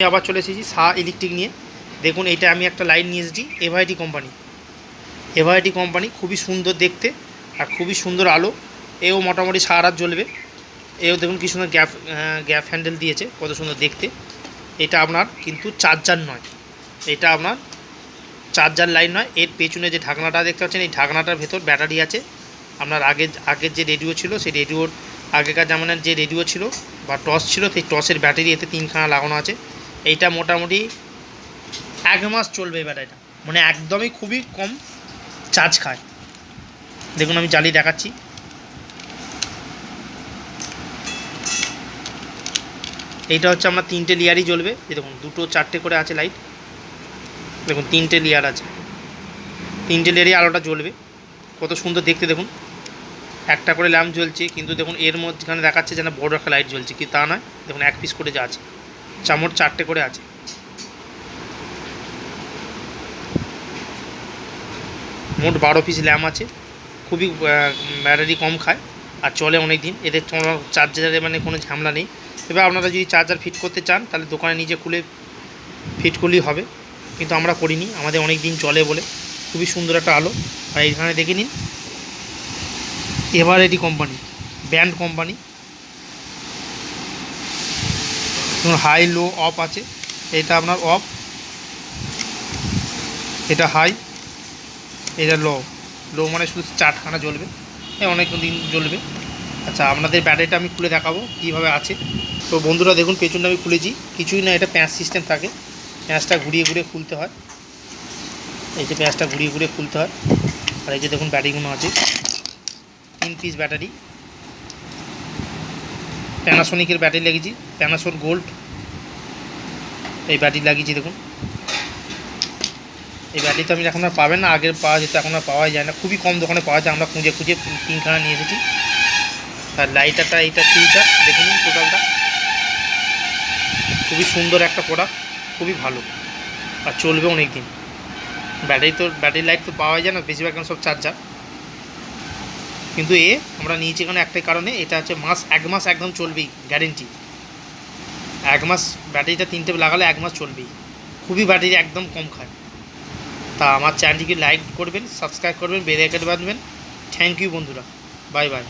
আবার চলে এসেছি শাহ ইলেকট্রিক নিয়ে। দেখুন এটা আমি একটা লাইট নিয়ে এসেছি এভাইটি কোম্পানি খুবই সুন্দর দেখতে আর খুবই সুন্দর আলো। এও মোটামুটি সারা রাত জ্বলবে। এও দেখুন কি সুন্দর গ্যাপ হ্যান্ডেল দিয়েছে, কত সুন্দর দেখতে। এটা আপনার কিন্তু চার্জার নয়, এটা আপনার চার্জার লাইট নয়। এর পেছনে যে ঢাকনাটা দেখতে পাচ্ছেন, এই ঢাকনাটার ভেতর ব্যাটারি আছে। আপনার আগের যে রেডিও ছিল, সেই রেডিওর আগেকার জামানার যে রেডিও ছিল বা টর্চ ছিল, সেই টর্চের ব্যাটারি এতে 3খানা লাগানো আছে। এইটা মোটামুটি 1 মাস চলবে এই ব্যাটারিটা, মানে একদমই খুবই কম চার্জ খায়। দেখুন আমি জ্বালিয়ে দেখাচ্ছি। এইটা হচ্ছে আপনার 3টে লেয়ারই জ্বলবে। এই দেখুন 2, 4টে করে আছে লাইট। দেখুন 3টে লেয়ার আছে, 3টে লেয়ারই আলোটা জ্বলবে, কত সুন্দর দেখতে। দেখুন একটা করে ল্যাম্প জ্বলছে, কিন্তু দেখুন এর মধ্যখানে দেখাচ্ছে যেন বড় একটা লাইট জ্বলছে, কি তা নয়। দেখুন 1 পিস করে যা আছে, চামড় 4টে করে আছে। মোট 12 পিস ল্যাম্প আছে। খুবই ব্যাটারি কম খায় আর চলে অনেক দিন। এদের চার্জারে মানে কোনো ঝামেলা নেই। এবার আপনারা যদি চার্জার ফিট করতে চান তাহলে দোকানে নিজে খুলে ফিট করলেই হবে, কিন্তু আমরা করিনি, আমাদের অনেক দিন চলে বলে। খুবই সুন্দর একটা আলো। আর এইখানে দেখে নিন Eveready company, brand company. High low off আছে, এটা আপনার অফ, এটা হাই, এটা লো। লো মানে শুধু 4খানা জ্বলবে, অনেক দিন জ্বলবে। আচ্ছা, আপনাদের ব্যাটারিটা আমি খুলে দেখাবো কীভাবে আছে। তো বন্ধুরা দেখুন পেছনটা আমি খুলেছি, কিছুই না, এটা প্যাঁচ সিস্টেম থাকে। প্যাঁচটা ঘুরিয়ে ঘুরিয়ে খুলতে হয়, এই যে প্যাঁচটা ঘুরিয়ে ঘুরিয়ে খুলতে হয়। আর এই যে দেখুন ব্যাটারিগুলো আছে, 3 পিস ব্যাটারি। প্যানাসোনিকের ব্যাটারি লাগিয়েছি, প্যানাসোনিক গোল্ড এই ব্যাটারি লাগিয়েছি। দেখুন এই ব্যাটারি তো আমি এখন আর পাবেন না, আগের পাওয়া যেত, এখন আর পাওয়াই যায় না, খুবই কম দোকানে পাওয়া যায়। আমরা খুঁজে খুঁজে 3খানা নিয়ে এসেছি। আর লাইটারটা এইটা ফিল্টার দেখে নিন, টোটালটা খুবই সুন্দর একটা প্রোডাক্ট, খুবই ভালো আর চলবে অনেক দিন। ব্যাটারি লাইট তো পাওয়া যায় না, বেশিরভাগ এখন সব চার্জার। কিন্তু আমরা নিয়েছি এখানে একটাই কারণে, এটা হচ্ছে 1 মাস একদম চলবেই, গ্যারেন্টি। 1 মাস ব্যাটারিটা 3টে লাগালে 1 মাস চলবেই। খুবই ব্যাটারি একদম কম খায়। তা আমার চ্যানেলটিকে লাইক করবেন, সাবস্ক্রাইব করবেন, বেল আইকন বাঁধবেন। থ্যাংক ইউ বন্ধুরা, বাই বাই।